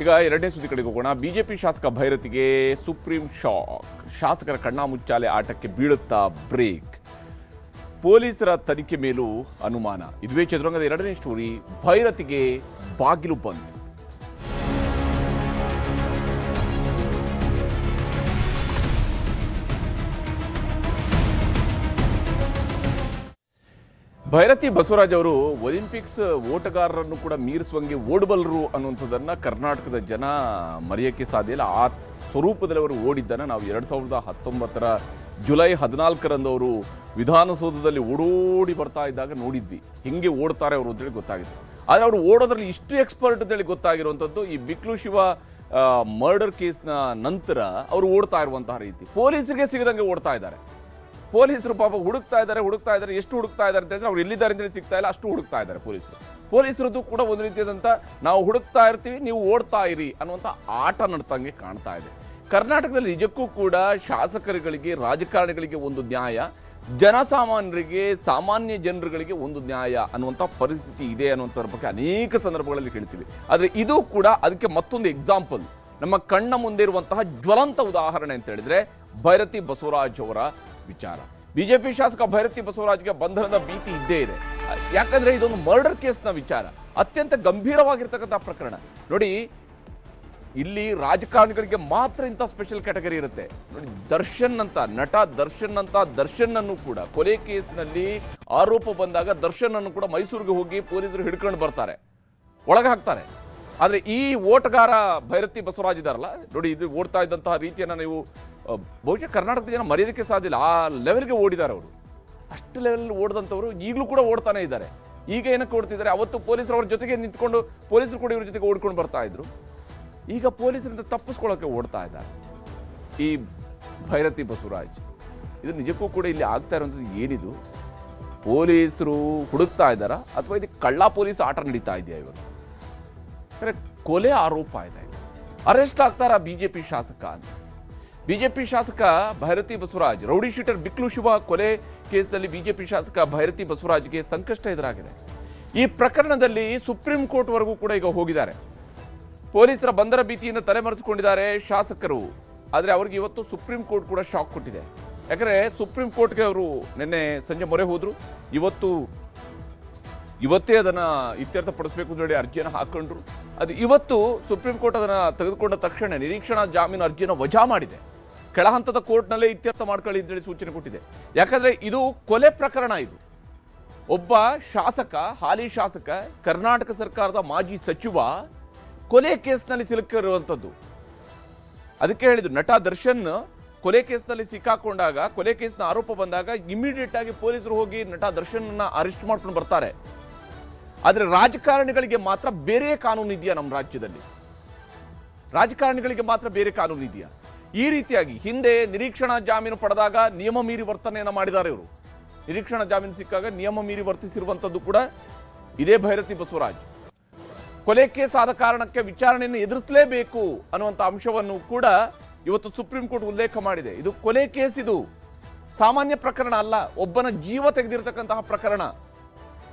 ಈಗ ಎರಡನೇ ಸುದ್ದಿ ಕಡೆಗೆ ಹೋಗೋಣ. ಬಿಜೆಪಿ ಶಾಸಕ ಭೈರತಿಗೆ ಸುಪ್ರೀಂ ಶಾಕ್. ಶಾಸಕರ ಕಣ್ಣಾಮುಚ್ಚಾಲೆ ಆಟಕ್ಕೆ ಬೀಳುತ್ತಾ ಬ್ರೇಕ್. ಪೊಲೀಸರ ತನಿಖೆ ಮೇಲೂ ಅನುಮಾನ. ಇದುವೇ ಚದುರಂಗದ ಎರಡನೇ ಸ್ಟೋರಿ. ಭೈರತಿಗೆ ಬಾಗಿಲು ಬಂದ್. ಭೈರತಿ ಬಸವರಾಜ್ ಅವರು ಒಲಿಂಪಿಕ್ಸ್ ಓಟಗಾರರನ್ನು ಕೂಡ ಮೀರಿಸುವಂಗೆ ಓಡಬಲ್ಲರು ಅನ್ನುವಂಥದ್ದನ್ನು ಕರ್ನಾಟಕದ ಜನ ಮರೆಯೋಕ್ಕೆ ಸಾಧ್ಯ ಇಲ್ಲ. ಆ ಸ್ವರೂಪದಲ್ಲಿ ಅವರು ಓಡಿದ್ದನ್ನು ನಾವು 2019 ಜುಲೈ 14ರಂದು ಅವರು ವಿಧಾನಸೌಧದಲ್ಲಿ ಓಡೋಡಿ ಬರ್ತಾ ಇದ್ದಾಗ ನೋಡಿದ್ವಿ. ಹೆಂಗೆ ಓಡ್ತಾರೆ ಅವರು ಅಂತೇಳಿ ಗೊತ್ತಾಗಿತ್ತು. ಆದರೆ ಅವರು ಓಡೋದ್ರಲ್ಲಿ ಇಷ್ಟು ಎಕ್ಸ್ಪರ್ಟ್ ಅಂತೇಳಿ ಗೊತ್ತಾಗಿರುವಂಥದ್ದು ಈ ಬಿಕ್ಲು ಶಿವ ಮರ್ಡರ್ ಕೇಸ್ನ ನಂತರ ಅವರು ಓಡ್ತಾ ಇರುವಂತಹ ರೀತಿ. ಪೊಲೀಸರಿಗೆ ಸಿಗದಂಗೆ ಓಡ್ತಾ ಇದ್ದಾರೆ. ಪೊಲೀಸರು ಪಾಪ ಹುಡುಕ್ತಾ ಇದ್ದಾರೆ. ಎಷ್ಟು ಹುಡುಕ್ತಾ ಇದ್ದಾರೆ ಅಂತ ಹೇಳಿದ್ರೆ ಅವ್ರು ಎಲ್ಲಿದ್ದಾರೆ ಅಂತೇಳಿ ಸಿಗ್ತಾ ಇಲ್ಲ, ಅಷ್ಟು ಹುಡುಕ್ತಾ ಇದ್ದಾರೆ ಪೊಲೀಸರದ್ದು ಕೂಡ ಒಂದು ರೀತಿಯಾದಂಥ ನಾವು ಹುಡುಕ್ತಾ ಇರ್ತೀವಿ, ನೀವು ಓಡ್ತಾ ಇರಿ ಅನ್ನುವಂಥ ಆಟ ನಡ್ತಂಗೆ ಕಾಣ್ತಾ ಇದೆ. ಕರ್ನಾಟಕದಲ್ಲಿ ನಿಜಕ್ಕೂ ಕೂಡ ಶಾಸಕರುಗಳಿಗೆ, ರಾಜಕಾರಣಿಗಳಿಗೆ ಒಂದು ನ್ಯಾಯ, ಜನಸಾಮಾನ್ಯರಿಗೆ, ಸಾಮಾನ್ಯ ಜನರುಗಳಿಗೆ ಒಂದು ನ್ಯಾಯ ಅನ್ನುವಂಥ ಪರಿಸ್ಥಿತಿ ಇದೆ ಅನ್ನುವಂಥದ್ರ ಬಗ್ಗೆ ಅನೇಕ ಸಂದರ್ಭಗಳಲ್ಲಿ ಹೇಳ್ತೀವಿ. ಆದರೆ ಇದು ಕೂಡ ಅದಕ್ಕೆ ಮತ್ತೊಂದು ಎಕ್ಸಾಂಪಲ್. ನಮ್ಮ ಕಣ್ಣ ಮುಂದೆ ಇರುವಂತಹ ಜ್ವಲಂತ ಉದಾಹರಣೆ ಅಂತ ಹೇಳಿದ್ರೆ ಭೈರತಿ ಬಸವರಾಜ್ ಅವರ ವಿಚಾರ. ಬಿಜೆಪಿ ಶಾಸಕ ಭೈರತಿ ಬಸವರಾಜ್ಗೆ ಬಂಧನದ ಭೀತಿ ಇದ್ದೇ ಇದೆ. ಯಾಕಂದ್ರೆ ಇದೊಂದು ಮರ್ಡರ್ ಕೇಸ್ನ ವಿಚಾರ, ಅತ್ಯಂತ ಗಂಭೀರವಾಗಿರ್ತಕ್ಕಂಥ ಪ್ರಕರಣ. ನೋಡಿ, ಇಲ್ಲಿ ರಾಜಕಾರಣಿಗಳಿಗೆ ಮಾತ್ರ ಇಂಥ ಸ್ಪೆಷಲ್ ಕ್ಯಾಟಗರಿ ಇರುತ್ತೆ. ನೋಡಿ, ನಟ ದರ್ಶನ್ ಅನ್ನು ಕೂಡ ಕೊಲೆ ಕೇಸ್ನಲ್ಲಿ ಆರೋಪ ಬಂದಾಗ ದರ್ಶನ್ ಅನ್ನು ಕೂಡ ಮೈಸೂರಿಗೆ ಹೋಗಿ ಪೊಲೀಸರು ಹಿಡ್ಕೊಂಡು ಬರ್ತಾರೆ, ಒಳಗೆ ಹಾಕ್ತಾರೆ. ಆದರೆ ಈ ಓಟಗಾರ ಭೈರತಿ ಬಸವರಾಜ್ ಇದಾರಲ್ಲ ನೋಡಿ, ಇದು ಓಡ್ತಾ ಇದ್ದಂತಹ ರೀತಿಯನ್ನು ನೀವು ಬಹುಶಃ ಕರ್ನಾಟಕದ ಜನ ಮರೆಯೋದಕ್ಕೆ ಸಾಧ್ಯ ಇಲ್ಲ. ಆ ಲೆವೆಲ್ಗೆ ಓಡಿದ್ದಾರೆ ಅವರು. ಅಷ್ಟು ಲೆವೆಲ್ ಓಡಿದಂಥವ್ರು ಈಗಲೂ ಕೂಡ ಓಡ್ತಾನೆ ಇದ್ದಾರೆ. ಈಗ ಏನಕ್ಕೆ ಓಡ್ತಿದ್ದಾರೆ? ಅವತ್ತು ಪೊಲೀಸರು ಅವ್ರ ಜೊತೆಗೆ ನಿಂತ್ಕೊಂಡು ಪೊಲೀಸರು ಕೂಡ ಇವ್ರ ಜೊತೆಗೆ ಓಡ್ಕೊಂಡು ಬರ್ತಾ ಇದ್ರು. ಈಗ ಪೊಲೀಸರಿಂದ ತಪ್ಪಿಸ್ಕೊಳ್ಳೋಕೆ ಓಡ್ತಾ ಇದ್ದಾರೆ ಈ ಭೈರತಿ ಬಸವರಾಜ್. ಇದು ನಿಜಕ್ಕೂ ಕೂಡ ಇಲ್ಲಿ ಆಗ್ತಾ ಇರುವಂಥದ್ದು ಏನಿದು? ಪೊಲೀಸರು ಹುಡುಕ್ತಾ ಇದ್ದಾರಾ ಅಥವಾ ಇದು ಕಳ್ಳ ಪೊಲೀಸ್ ಆಟ ನಡೀತಾ ಇದೆಯಾ? ಇವರು ಕೊಲೆ ಆರೋಪ ಇದೆ, ಅರೆಸ್ಟ್ ಆಗ್ತಾರ ಬಿಜೆಪಿ ಶಾಸಕ ಅಂತ. ಬಿಜೆಪಿ ಶಾಸಕ ಭೈರತಿ ಬಸವರಾಜ್, ರೌಡಿ ಶೀಟರ್ ಬಿಕ್ಲು ಶಿವ ಕೊಲೆ ಕೇಸ್ನಲ್ಲಿ ಬಿಜೆಪಿ ಶಾಸಕ ಭೈರತಿ ಬಸವರಾಜ್ಗೆ ಸಂಕಷ್ಟ ಎದುರಾಗಿದೆ. ಈ ಪ್ರಕರಣದಲ್ಲಿ ಸುಪ್ರೀಂ ಕೋರ್ಟ್ ವರೆಗೂ ಕೂಡ ಈಗ ಹೋಗಿದ್ದಾರೆ. ಪೊಲೀಸರ ಬಂಧನ ಭೀತಿಯನ್ನು ತಲೆಮರೆಸಿಕೊಂಡಿದ್ದಾರೆ ಶಾಸಕರು. ಆದರೆ ಅವ್ರಿಗೆ ಇವತ್ತು ಸುಪ್ರೀಂ ಕೋರ್ಟ್ ಕೂಡ ಶಾಕ್ ಕೊಟ್ಟಿದೆ. ಯಾಕಂದ್ರೆ ಸುಪ್ರೀಂ ಕೋರ್ಟ್ಗೆ ಅವರು ನಿನ್ನೆ ಸಂಜೆ ಮೊರೆ ಹೋದ್ರು. ಇವತ್ತೇ ಅದನ್ನ ಇತ್ಯರ್ಥಪಡಿಸಬೇಕು ಅಂತ ಹೇಳಿ ಅರ್ಜಿಯನ್ನು ಹಾಕೊಂಡ್ರು. ಅದು ಇವತ್ತು ಸುಪ್ರೀಂ ಕೋರ್ಟ್ ಅದನ್ನ ತೆಗೆದುಕೊಂಡ ತಕ್ಷಣ ನಿರೀಕ್ಷಣಾ ಜಾಮೀನು ಅರ್ಜಿಯನ್ನು ವಜಾ ಮಾಡಿದೆ. ಕೆಳ ಹಂತದ ಕೋರ್ಟ್ನಲ್ಲೇ ಇತ್ಯರ್ಥ ಮಾಡ್ಕೊಳ್ಳಿ ಅಂತೇಳಿ ಸೂಚನೆ ಕೊಟ್ಟಿದೆ. ಯಾಕಂದ್ರೆ ಇದು ಕೊಲೆ ಪ್ರಕರಣ. ಇದು ಒಬ್ಬ ಶಾಸಕ, ಹಾಲಿ ಶಾಸಕ, ಕರ್ನಾಟಕ ಸರ್ಕಾರದ ಮಾಜಿ ಸಚಿವ ಕೊಲೆ ಕೇಸ್ನಲ್ಲಿ ಸಿಲುಕಿರುವಂಥದ್ದು. ಅದಕ್ಕೆ ಹೇಳಿದ್ರು, ನಟ ದರ್ಶನ್ ಕೊಲೆ ಕೇಸ್ನಲ್ಲಿ ಸಿಕ್ಕಾಕೊಂಡಾಗ, ಕೊಲೆ ಕೇಸ್ನ ಆರೋಪ ಬಂದಾಗ ಇಮಿಡಿಯೇಟ್ ಆಗಿ ಪೊಲೀಸರು ಹೋಗಿ ನಟ ದರ್ಶನ್ ಅರೆಸ್ಟ್ ಮಾಡ್ಕೊಂಡು ಬರ್ತಾರೆ. ಆದರೆ ರಾಜಕಾರಣಿಗಳಿಗೆ ಮಾತ್ರ ಬೇರೆ ಕಾನೂನು ಇದೆಯಾ? ನಮ್ಮ ರಾಜ್ಯದಲ್ಲಿ ರಾಜಕಾರಣಿಗಳಿಗೆ ಮಾತ್ರ ಬೇರೆ ಕಾನೂನು ಇದೆಯಾ? ಈ ರೀತಿಯಾಗಿ ಹಿಂದೆ ನಿರೀಕ್ಷಣಾ ಜಾಮೀನು ಪಡೆದಾಗ ನಿಯಮ ಮೀರಿ ವರ್ತನೆಯನ್ನು ಮಾಡಿದ್ದಾರೆ ಇವರು. ನಿರೀಕ್ಷಣಾ ಜಾಮೀನು ಸಿಕ್ಕಾಗ ನಿಯಮ ಮೀರಿ ವರ್ತಿಸಿರುವಂಥದ್ದು ಕೂಡ ಇದೇ ಭೈರತಿ ಬಸವರಾಜ್. ಕೊಲೆ ಕೇಸ್ ಆದ ಕಾರಣಕ್ಕೆ ವಿಚಾರಣೆಯನ್ನು ಎದುರಿಸಲೇಬೇಕು ಅನ್ನುವಂಥ ಅಂಶವನ್ನು ಕೂಡ ಇವತ್ತು ಸುಪ್ರೀಂ ಕೋರ್ಟ್ ಉಲ್ಲೇಖ ಮಾಡಿದೆ. ಇದು ಕೊಲೆ ಕೇಸ್, ಇದು ಸಾಮಾನ್ಯ ಪ್ರಕರಣ ಅಲ್ಲ, ಒಬ್ಬನ ಜೀವ ತೆಗೆದಿರತಕ್ಕಂತಹ ಪ್ರಕರಣ.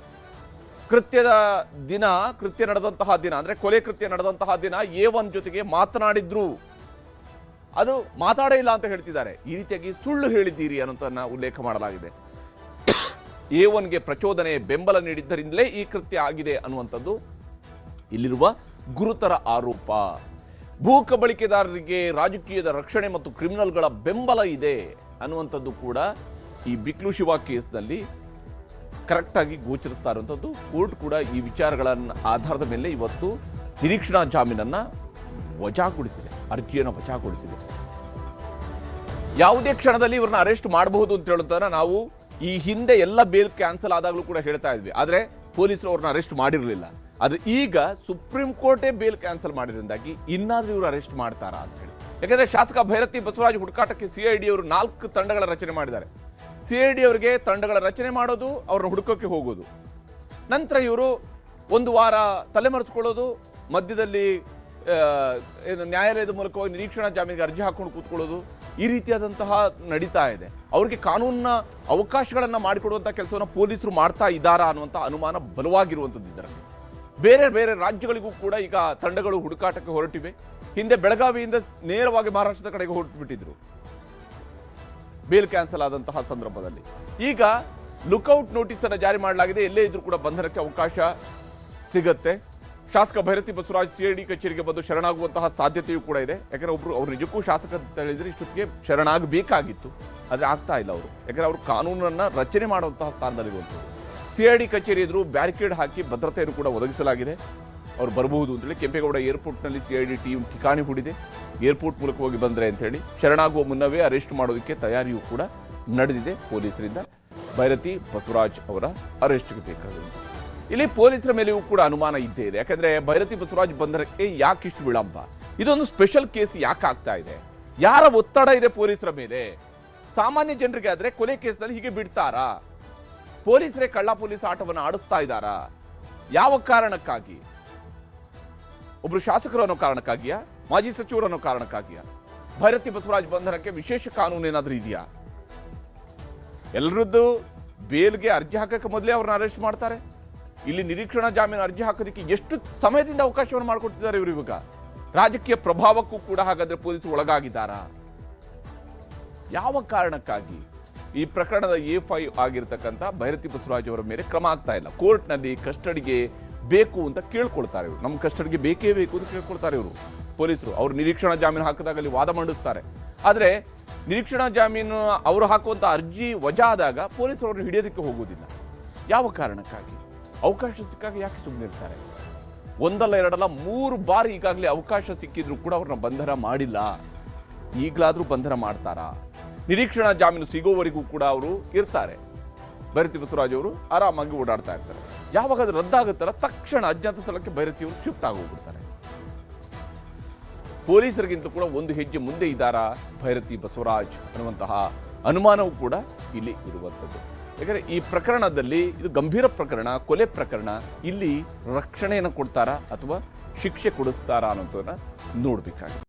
ಕೃತ್ಯ ನಡೆದಂತಹ ದಿನ ಅಂದ್ರೆ ಕೊಲೆ ಕೃತ್ಯ ನಡೆದಂತಹ ದಿನ A1 ಜೊತೆಗೆ ಮಾತನಾಡಿದ್ರು, ಅದು ಮಾತಾಡೇ ಇಲ್ಲ ಅಂತ ಹೇಳ್ತಿದ್ದಾರೆ. ಈ ರೀತಿಯಾಗಿ ಸುಳ್ಳು ಹೇಳಿದ್ದೀರಿ ಅನ್ನೋದನ್ನ ಉಲ್ಲೇಖ ಮಾಡಲಾಗಿದೆ. A1ಗೆ ಪ್ರಚೋದನೆ, ಬೆಂಬಲ ನೀಡಿದ್ದರಿಂದಲೇ ಈ ಕೃತ್ಯ ಆಗಿದೆ ಅನ್ನುವಂಥದ್ದು ಇಲ್ಲಿರುವ ಗುರುತರ ಆರೋಪ. ಭೂ ಕಬಳಿಕೆದಾರರಿಗೆ ರಾಜಕೀಯದ ರಕ್ಷಣೆ ಮತ್ತು ಕ್ರಿಮಿನಲ್ಗಳ ಬೆಂಬಲ ಇದೆ ಅನ್ನುವಂಥದ್ದು ಕೂಡ ಈ ಬಿಕ್ಲು ಶಿವ ಕೇಸ್ನಲ್ಲಿ ಕರೆಕ್ಟ್ ಆಗಿ ಗೋಚರಿಸ್ತಾ ಇರುವಂಥದ್ದು. ಕೋರ್ಟ್ ಕೂಡ ಈ ವಿಚಾರಗಳ ಆಧಾರದ ಮೇಲೆ ಇವತ್ತು ನಿರೀಕ್ಷಣಾ ಜಾಮೀನನ್ನ ವಜಾಗೊಳಿಸಿದೆ, ಅರ್ಜಿಯನ್ನು ವಜಾಗೊಳಿಸಿದೆ. ಯಾವುದೇ ಕ್ಷಣದಲ್ಲಿ ಇವ್ರನ್ನ ಅರೆಸ್ಟ್ ಮಾಡಬಹುದು ಅಂತ ಹೇಳುತ್ತಾರೆ. ನಾವು ಈ ಹಿಂದೆ ಎಲ್ಲ ಬೇಲ್ ಕ್ಯಾನ್ಸಲ್ ಆದಾಗಲೂ ಕೂಡ ಹೇಳ್ತಾ ಇದ್ವಿ, ಆದರೆ ಪೊಲೀಸರು ಅವ್ರನ್ನ ಅರೆಸ್ಟ್ ಮಾಡಿರಲಿಲ್ಲ. ಆದರೆ ಈಗ ಸುಪ್ರೀಂ ಕೋರ್ಟೇ ಬೇಲ್ ಕ್ಯಾನ್ಸಲ್ ಮಾಡಿದ್ರಿಂದಾಗಿ ಇನ್ನಾದ್ರೂ ಇವರು ಅರೆಸ್ಟ್ ಮಾಡ್ತಾರಾ ಅಂತ ಹೇಳಿ. ಯಾಕಂದ್ರೆ ಶಾಸಕ ಭೈರತಿ ಬಸವರಾಜ್ ಹುಡುಕಾಟಕ್ಕೆ CID ಅವರು 4 ತಂಡಗಳ ರಚನೆ ಮಾಡಿದ್ದಾರೆ. CID ಅವರಿಗೆ ತಂಡಗಳ ರಚನೆ ಮಾಡೋದು, ಅವ್ರನ್ನ ಹುಡುಕೋಕೆ ಹೋಗೋದು, ನಂತರ ಇವರು ಒಂದು ವಾರ ತಲೆಮರೆಸ್ಕೊಳ್ಳೋದು, ಮಧ್ಯದಲ್ಲಿ ನ್ಯಾಯಾಲಯದ ಮೂಲಕವಾಗಿ ನಿರೀಕ್ಷಣಾ ಜಾಮೀನಿಗೆ ಅರ್ಜಿ ಹಾಕೊಂಡು ಕೂತ್ಕೊಳ್ಳೋದು, ಈ ರೀತಿಯಾದಂತಹ ನಡೀತಾ ಇದೆ. ಅವರಿಗೆ ಕಾನೂನಿನ ಅವಕಾಶಗಳನ್ನು ಮಾಡಿಕೊಡುವಂಥ ಕೆಲಸವನ್ನು ಪೊಲೀಸರು ಮಾಡ್ತಾ ಇದ್ದಾರಾ ಅನ್ನುವಂಥ ಅನುಮಾನ ಬಲವಾಗಿರುವಂಥದ್ದು ಇದರಲ್ಲಿ. ಬೇರೆ ಬೇರೆ ರಾಜ್ಯಗಳಿಗೂ ಕೂಡ ಈಗ ತಂಡಗಳು ಹುಡುಕಾಟಕ್ಕೆ ಹೊರಟಿವೆ. ಹಿಂದೆ ಬೆಳಗಾವಿಯಿಂದ ನೇರವಾಗಿ ಮಹಾರಾಷ್ಟ್ರದ ಕಡೆಗೆ ಹೊರಟುಬಿಟ್ಟಿದ್ರು ಬೇಲ್ ಕ್ಯಾನ್ಸಲ್ ಆದಂತಹ ಸಂದರ್ಭದಲ್ಲಿ. ಈಗ ಲುಕ್ಔಟ್ ನೋಟಿಸ್ ಅನ್ನು ಜಾರಿ ಮಾಡಲಾಗಿದೆ. ಎಲ್ಲೇ ಇದ್ರೂ ಕೂಡ ಬಂಧನಕ್ಕೆ ಅವಕಾಶ ಸಿಗತ್ತೆ. ಶಾಸಕ ಭೈರತಿ ಬಸವರಾಜ್ ಸಿಐಡಿ ಕಚೇರಿಗೆ ಬಂದು ಶರಣಾಗುವಂತಹ ಸಾಧ್ಯತೆಯೂ ಕೂಡ ಇದೆ. ಯಾಕಂದ್ರೆ ಅವ್ರು ನಿಜಕ್ಕೂ ಶಾಸಕ ಅಂತ ಹೇಳಿದ್ರೆ ಇಷ್ಟೊತ್ತಿಗೆ ಶರಣಾಗಬೇಕಾಗಿತ್ತು, ಆದ್ರೆ ಆಗ್ತಾ ಇಲ್ಲ ಅವರು. ಯಾಕಂದ್ರೆ ಅವರು ಕಾನೂನನ್ನ ರಚನೆ ಮಾಡುವಂತಹ ಸ್ಥಾನದಲ್ಲಿರುವಂಥದ್ದು. ಸಿಐಡಿ ಕಚೇರಿ ಎದುರು ಬ್ಯಾರಿಕೇಡ್ ಹಾಕಿ ಭದ್ರತೆಯನ್ನು ಕೂಡ ಒದಗಿಸಲಾಗಿದೆ. ಅವ್ರು ಬರಬಹುದು ಅಂತೇಳಿ ಕೆಂಪೇಗೌಡ ಏರ್ಪೋರ್ಟ್ನಲ್ಲಿ ಸಿಐಡಿ ಟೀಮ್ ಠಿಕಾಣಿ ಹೂಡಿದೆ. ಏರ್ಪೋರ್ಟ್ ಮೂಲಕ ಹೋಗಿ ಬಂದ್ರೆ ಅಂತ ಹೇಳಿ ಶರಣಾಗುವ ಮುನ್ನವೇ ಅರೆಸ್ಟ್ ಮಾಡೋದಕ್ಕೆ ತಯಾರಿಯೂ ಕೂಡ ನಡೆದಿದೆ ಪೊಲೀಸರಿಂದ. ಭೈರತಿ ಬಸವರಾಜ್ ಅವರ ಅರೆಸ್ಟ್ಗೆ ಬೇಕಾಗಿರುವುದು. ಇಲ್ಲಿ ಪೊಲೀಸರ ಮೇಲೆಯೂ ಕೂಡ ಅನುಮಾನ ಇದ್ದೇ ಇದೆ. ಯಾಕಂದ್ರೆ ಭೈರತಿ ಬಸವರಾಜ್ ಬಂಧನಕ್ಕೆ ಯಾಕಿಷ್ಟು ವಿಳಂಬ? ಇದೊಂದು ಸ್ಪೆಷಲ್ ಕೇಸ್ ಯಾಕೆ ಆಗ್ತಾ ಇದೆ? ಯಾರ ಒತ್ತಡ ಇದೆ ಪೊಲೀಸರ ಮೇಲೆ? ಸಾಮಾನ್ಯ ಜನರಿಗೆ ಆದ್ರೆ ಕೊಲೆ ಕೇಸ್ನಲ್ಲಿ ಹೀಗೆ ಬಿಡ್ತಾರಾ? ಪೊಲೀಸರೇ ಕಳ್ಳ ಪೊಲೀಸ್ ಆಟವನ್ನು ಆಡಿಸ್ತಾ ಇದ್ದಾರಾ? ಯಾವ ಕಾರಣಕ್ಕಾಗಿ? ಒಬ್ರು ಶಾಸಕರು ಅನ್ನೋ ಕಾರಣಕ್ಕಾಗಿಯಾ? ಮಾಜಿ ಸಚಿವರು ಅನ್ನೋ ಕಾರಣಕ್ಕಾಗಿಯಾ? ಭೈರತಿ ಬಸವರಾಜ್ ಬಂಧನಕ್ಕೆ ವಿಶೇಷ ಕಾನೂನು ಏನಾದ್ರೂ ಇದೆಯಾ? ಎಲ್ಲರದ್ದು ಬೇಲ್ಗೆ ಅರ್ಜಿ ಹಾಕಕ್ಕೆ ಮೊದಲೇ ಅವ್ರನ್ನ ಅರೆಸ್ಟ್ ಮಾಡ್ತಾರೆ. ಇಲ್ಲಿ ನಿರೀಕ್ಷಣಾ ಜಾಮೀನು ಅರ್ಜಿ ಹಾಕೋದಕ್ಕೆ ಎಷ್ಟು ಸಮಯದಿಂದ ಅವಕಾಶವನ್ನು ಮಾಡಿಕೊಡ್ತಿದ್ದಾರೆ ಇವರು? ಇವಾಗ ರಾಜಕೀಯ ಪ್ರಭಾವಕ್ಕೂ ಕೂಡ ಹಾಗಾದ್ರೆ ಪೊಲೀಸರು ಒಳಗಾಗಿದ್ದಾರಾ? ಯಾವ ಕಾರಣಕ್ಕಾಗಿ ಈ ಪ್ರಕರಣದ A5 ಆಗಿರ್ತಕ್ಕಂಥ ಭೈರತಿ ಬಸವರಾಜ್ ಅವರ ಮೇಲೆ ಕ್ರಮ ಆಗ್ತಾ ಇಲ್ಲ? ಕೋರ್ಟ್ನಲ್ಲಿ ಕಸ್ಟಡಿಗೆ ಬೇಕು ಅಂತ ಕೇಳ್ಕೊಳ್ತಾರೆ ಇವರು. ನಮ್ಮ ಕಸ್ಟಡಿಗೆ ಬೇಕೇ ಬೇಕು ಅಂತ ಕೇಳ್ಕೊಳ್ತಾರೆ ಇವರು ಪೊಲೀಸರು. ಅವರು ನಿರೀಕ್ಷಣಾ ಜಾಮೀನು ಹಾಕಿದಾಗ ಅಲ್ಲಿ ವಾದ ಮಂಡಿಸ್ತಾರೆ. ಆದರೆ ನಿರೀಕ್ಷಣಾ ಜಾಮೀನು ಅವರು ಹಾಕುವಂಥ ಅರ್ಜಿ ವಜಾ ಆದಾಗ ಪೊಲೀಸರು ಅವ್ರನ್ನ ಹಿಡಿಯೋದಕ್ಕೆ ಹೋಗೋದಿಲ್ಲ. ಯಾವ ಕಾರಣಕ್ಕಾಗಿ? ಅವಕಾಶ ಸಿಕ್ಕಾಗ ಯಾಕೆ ಸುಮ್ಮನಿರ್ತಾರೆ? ಒಂದಲ್ಲ ಎರಡಲ್ಲ 3 ಬಾರಿ ಈಗಾಗಲೇ ಅವಕಾಶ ಸಿಕ್ಕಿದ್ರು ಕೂಡ ಅವ್ರನ್ನ ಬಂಧನ ಮಾಡಿಲ್ಲ. ಈಗಲಾದ್ರೂ ಬಂಧನ ಮಾಡ್ತಾರಾ? ನಿರೀಕ್ಷಣಾ ಜಾಮೀನು ಸಿಗೋವರೆಗೂ ಕೂಡ ಅವರು ಇರ್ತಾರೆ. ಭೈರತಿ ಬಸವರಾಜ್ ಅವರು ಆರಾಮಾಗಿ ಓಡಾಡ್ತಾ ಇರ್ತಾರೆ. ಯಾವಾಗ ಅದು ರದ್ದಾಗುತ್ತಲ್ಲ ತಕ್ಷಣ ಅಜ್ಞಾತ ಸ್ಥಳಕ್ಕೆ ಭೈರತಿಯವರು ಶಿಫ್ಟ್ ಆಗೋಗ್ಬಿಡ್ತಾರೆ. ಪೊಲೀಸರಿಗಿಂತ ಕೂಡ ಒಂದು ಹೆಜ್ಜೆ ಮುಂದೆ ಇದ್ದಾರಾ ಭೈರತಿ ಬಸವರಾಜ್ ಅನ್ನುವಂತಹ ಅನುಮಾನವೂ ಕೂಡ ಇಲ್ಲಿ ಇರುವಂಥದ್ದು. ಯಾಕಂದ್ರೆ ಈ ಪ್ರಕರಣದಲ್ಲಿ ಇದು ಗಂಭೀರ ಪ್ರಕರಣ, ಕೊಲೆ ಪ್ರಕರಣ. ಇಲ್ಲಿ ರಕ್ಷಣೆಯನ್ನು ಕೊಡ್ತಾರಾ ಅಥವಾ ಶಿಕ್ಷೆ ಕೊಡಿಸ್ತಾರಾ ಅನ್ನೋದನ್ನ ನೋಡ್ಬೇಕಾಗಿದೆ.